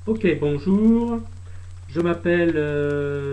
Ok, bonjour. Je m'appelle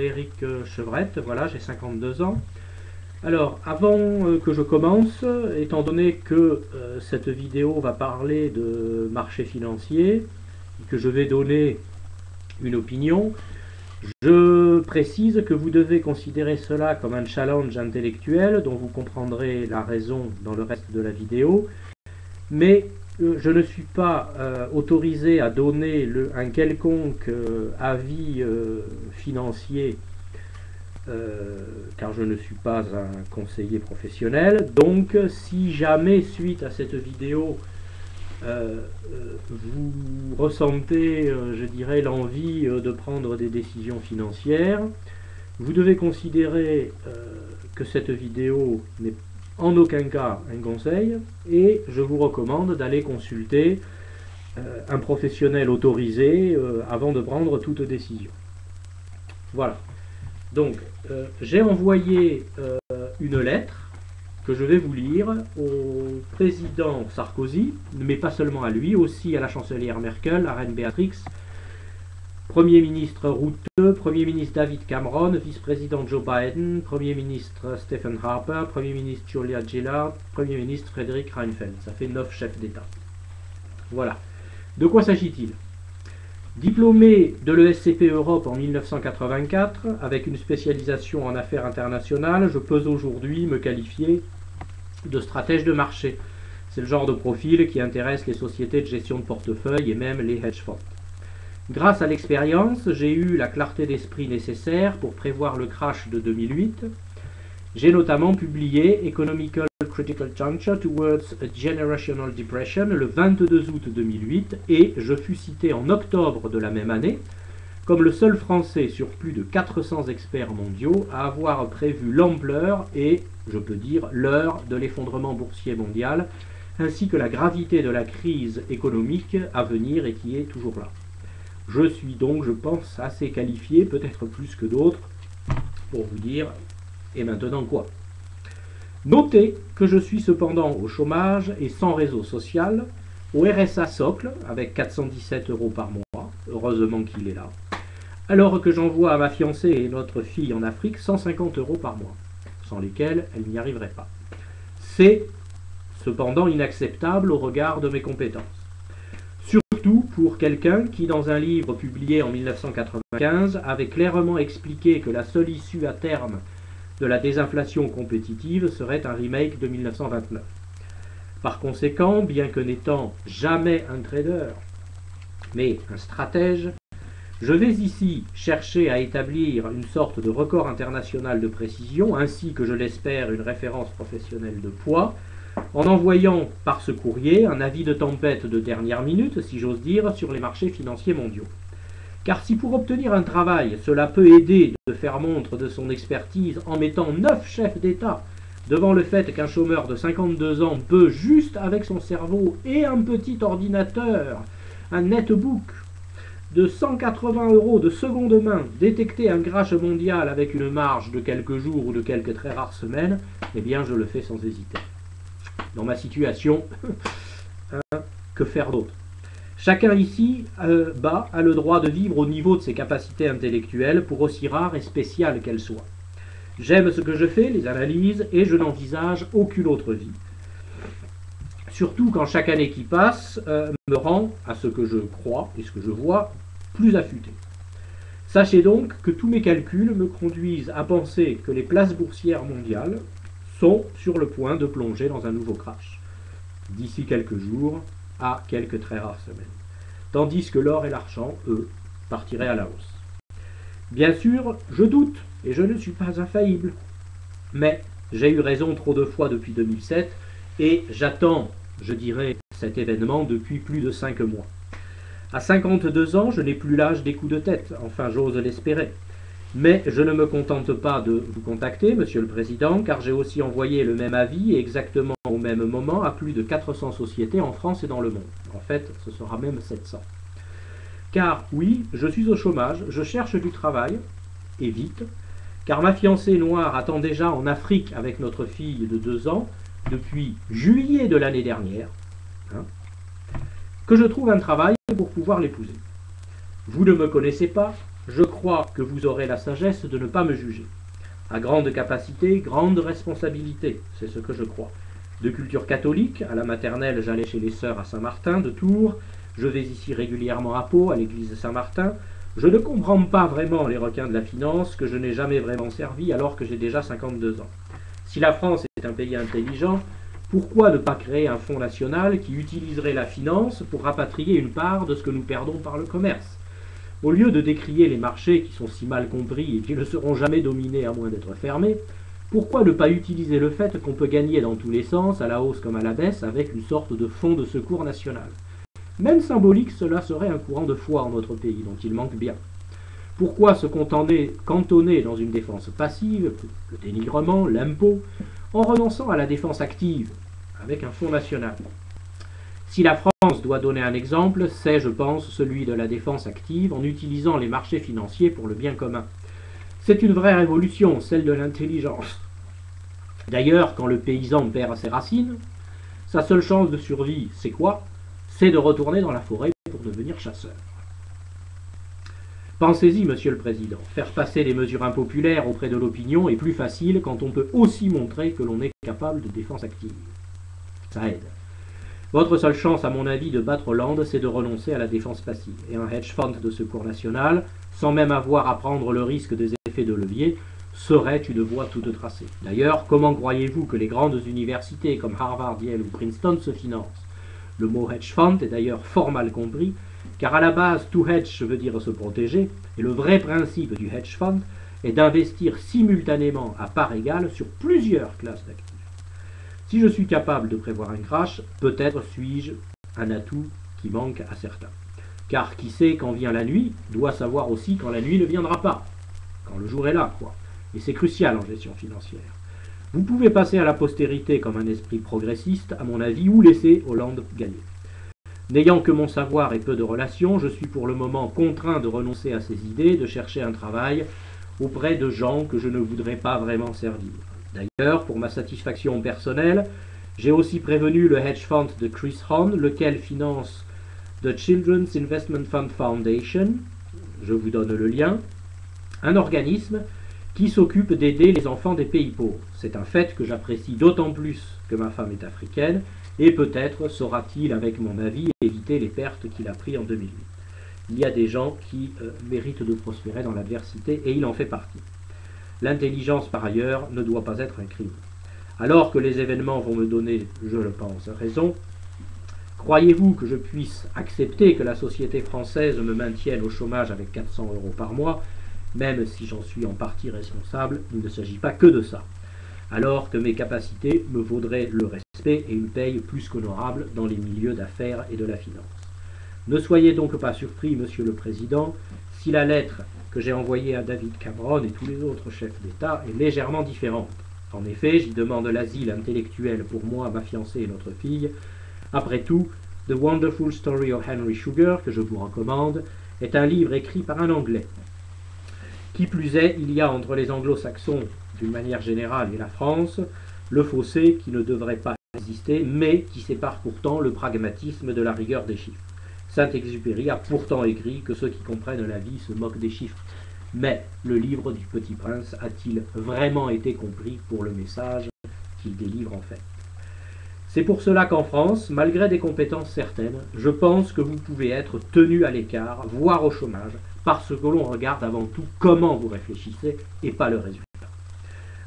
Éric Chevrette, voilà, j'ai 52 ans. Alors, avant que je commence, étant donné que cette vidéo va parler de marché financier et que je vais donner une opinion, je précise que vous devez considérer cela comme un challenge intellectuel dont vous comprendrez la raison dans le reste de la vidéo, mais je ne suis pas autorisé à donner un quelconque avis financier car je ne suis pas un conseiller professionnel. Donc si jamais suite à cette vidéo vous ressentez, je dirais, l'envie de prendre des décisions financières, vous devez considérer que cette vidéo n'est en aucun cas un conseil et je vous recommande d'aller consulter un professionnel autorisé avant de prendre toute décision. Voilà. Donc, j'ai envoyé une lettre que je vais vous lire au président Sarkozy, mais pas seulement à lui, aussi à la chancelière Merkel, la reine Béatrix, Premier ministre Rutte, Premier ministre David Cameron, vice-président Joe Biden, Premier ministre Stephen Harper, Premier ministre Julia Gillard, Premier ministre Frédéric Reinfeldt. Ça fait 9 chefs d'État. Voilà. De quoi s'agit-il? Diplômé de l'ESCP Europe en 1984, avec une spécialisation en affaires internationales, je peux aujourd'hui me qualifier de stratège de marché. C'est le genre de profil qui intéresse les sociétés de gestion de portefeuille et même les hedge funds. Grâce à l'expérience, j'ai eu la clarté d'esprit nécessaire pour prévoir le crash de 2008. J'ai notamment publié Economical Critical Juncture Towards a Generational Depression le 22 août 2008 et je fus cité en octobre de la même année comme le seul Français sur plus de 400 experts mondiaux à avoir prévu l'ampleur et, je peux dire, l'heure de l'effondrement boursier mondial, ainsi que la gravité de la crise économique à venir et qui est toujours là. Je suis donc, je pense, assez qualifié, peut-être plus que d'autres, pour vous dire « et maintenant quoi ?» Notez que je suis cependant au chômage et sans réseau social, au RSA socle, avec 417 € par mois, heureusement qu'il est là, alors que j'envoie à ma fiancée et notre fille en Afrique 150 € par mois, sans lesquels elle n'y arriverait pas. C'est cependant inacceptable au regard de mes compétences. Surtout pour quelqu'un qui, dans un livre publié en 1995, avait clairement expliqué que la seule issue à terme de la désinflation compétitive serait un remake de 1929. Par conséquent, bien que n'étant jamais un trader, mais un stratège, je vais ici chercher à établir une sorte de record international de précision, ainsi que je l'espère une référence professionnelle de poids, en envoyant par ce courrier un avis de tempête de dernière minute, si j'ose dire, sur les marchés financiers mondiaux. Car si pour obtenir un travail, cela peut aider de faire montre de son expertise en mettant 9 chefs d'État devant le fait qu'un chômeur de 52 ans peut, juste avec son cerveau et un petit ordinateur, un netbook, de 180 € de seconde main, détecter un crash mondial avec une marge de quelques jours ou de quelques très rares semaines, eh bien je le fais sans hésiter. Dans ma situation, que faire d'autre? Chacun ici a le droit de vivre au niveau de ses capacités intellectuelles, pour aussi rares et spéciales qu'elles soient. J'aime ce que je fais, les analyses, et je n'envisage aucune autre vie. Surtout quand chaque année qui passe me rend, à ce que je crois et ce que je vois, plus affûté. Sachez donc que tous mes calculs me conduisent à penser que les places boursières mondiales sont sur le point de plonger dans un nouveau crash, d'ici quelques jours à quelques très rares semaines. Tandis que l'or et l'argent, eux, partiraient à la hausse. Bien sûr, je doute, et je ne suis pas infaillible. Mais j'ai eu raison trop de fois depuis 2007, et j'attends, je dirais, cet événement depuis plus de 5 mois. À 52 ans, je n'ai plus l'âge des coups de tête, enfin j'ose l'espérer. Mais je ne me contente pas de vous contacter, Monsieur le Président, car j'ai aussi envoyé le même avis, exactement au même moment, à plus de 400 sociétés en France et dans le monde. En fait, ce sera même 700. Car oui, je suis au chômage, je cherche du travail, et vite, car ma fiancée noire attend déjà en Afrique avec notre fille de 2 ans, depuis juillet de l'année dernière, que je trouve un travail pour pouvoir l'épouser. Vous ne me connaissez pas, je crois que vous aurez la sagesse de ne pas me juger. À grande capacité, grande responsabilité, c'est ce que je crois. De culture catholique, à la maternelle j'allais chez les sœurs à Saint-Martin de Tours, je vais ici régulièrement à Pau, à l'église de Saint-Martin. Je ne comprends pas vraiment les requins de la finance que je n'ai jamais vraiment servi alors que j'ai déjà 52 ans. Si la France est un pays intelligent, pourquoi ne pas créer un fonds national qui utiliserait la finance pour rapatrier une part de ce que nous perdons par le commerce? Au lieu de décrier les marchés qui sont si mal compris et qui ne seront jamais dominés à moins d'être fermés, pourquoi ne pas utiliser le fait qu'on peut gagner dans tous les sens, à la hausse comme à la baisse, avec une sorte de fonds de secours national? Même symbolique, cela serait un courant de foi en notre pays, dont il manque bien. Pourquoi se cantonner dans une défense passive, le dénigrement, l'impôt, en renonçant à la défense active, avec un fonds national? Si la France doit donner un exemple, c'est, je pense, celui de la défense active en utilisant les marchés financiers pour le bien commun. C'est une vraie révolution, celle de l'intelligence. D'ailleurs, quand le paysan perd ses racines, sa seule chance de survie, c'est quoi? C'est de retourner dans la forêt pour devenir chasseur. Pensez-y, Monsieur le Président, faire passer des mesures impopulaires auprès de l'opinion est plus facile quand on peut aussi montrer que l'on est capable de défense active. Ça aide. Votre seule chance, à mon avis, de battre Hollande, c'est de renoncer à la défense passive. Et un hedge fund de secours national, sans même avoir à prendre le risque des effets de levier, serait une voie toute tracée. D'ailleurs, comment croyez-vous que les grandes universités comme Harvard, Yale ou Princeton se financent? Le mot hedge fund est d'ailleurs fort mal compris, car à la base, to hedge veut dire se protéger, et le vrai principe du hedge fund est d'investir simultanément à part égale sur plusieurs classes d'actifs. Si je suis capable de prévoir un crash, peut-être suis-je un atout qui manque à certains. Car qui sait quand vient la nuit, doit savoir aussi quand la nuit ne viendra pas. Quand le jour est là, quoi. Et c'est crucial en gestion financière. Vous pouvez passer à la postérité comme un esprit progressiste, à mon avis, ou laisser Hollande gagner. N'ayant que mon savoir et peu de relations, je suis pour le moment contraint de renoncer à ces idées, de chercher un travail auprès de gens que je ne voudrais pas vraiment servir. D'ailleurs, pour ma satisfaction personnelle, j'ai aussi prévenu le hedge fund de Chris Hahn, lequel finance The Children's Investment Fund Foundation, je vous donne le lien, un organisme qui s'occupe d'aider les enfants des pays pauvres. C'est un fait que j'apprécie d'autant plus que ma femme est africaine, et peut-être saura-t-il, avec mon avis, éviter les pertes qu'il a prises en 2008. Il y a des gens qui méritent de prospérer dans l'adversité, et il en fait partie. L'intelligence, par ailleurs, ne doit pas être un crime. Alors que les événements vont me donner, je le pense, raison, croyez-vous que je puisse accepter que la société française me maintienne au chômage avec 400 € par mois, même si j'en suis en partie responsable, il ne s'agit pas que de ça. Alors que mes capacités me vaudraient le respect et une paye plus qu'honorable dans les milieux d'affaires et de la finance. Ne soyez donc pas surpris, Monsieur le Président, si la lettre que j'ai envoyée à David Cameron et tous les autres chefs d'État est légèrement différente. En effet, j'y demande l'asile intellectuel pour moi, ma fiancée et notre fille. Après tout, The Wonderful Story of Henry Sugar, que je vous recommande, est un livre écrit par un Anglais. Qui plus est, il y a entre les anglo-saxons, d'une manière générale, et la France, le fossé qui ne devrait pas exister, mais qui sépare pourtant le pragmatisme de la rigueur des chiffres. Saint-Exupéry a pourtant écrit que ceux qui comprennent la vie se moquent des chiffres. Mais le livre du Petit Prince a-t-il vraiment été compris pour le message qu'il délivre en fait? C'est pour cela qu'en France, malgré des compétences certaines, je pense que vous pouvez être tenu à l'écart, voire au chômage, parce que l'on regarde avant tout comment vous réfléchissez et pas le résultat.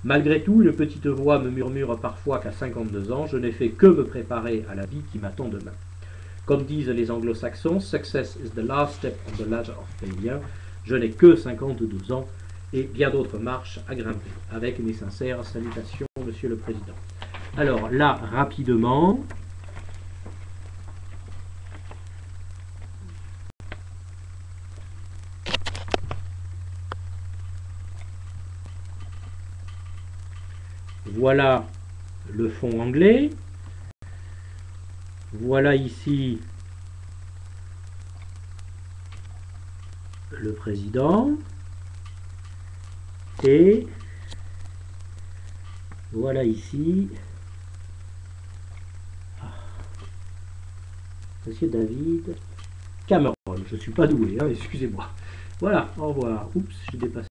Malgré tout, une petite voix me murmure parfois qu'à 52 ans, je n'ai fait que me préparer à la vie qui m'attend demain. Comme disent les anglo-saxons, success is the last step on the ladder of failure. Je n'ai que 52 ans et bien d'autres marches à grimper. Avec mes sincères salutations, Monsieur le Président. Alors là, rapidement, voilà le fond anglais. Voilà ici le président. Et voilà ici Monsieur David Cameron. Je ne suis pas doué, hein, excusez-moi. Voilà, au revoir. Oups, j'ai dépassé.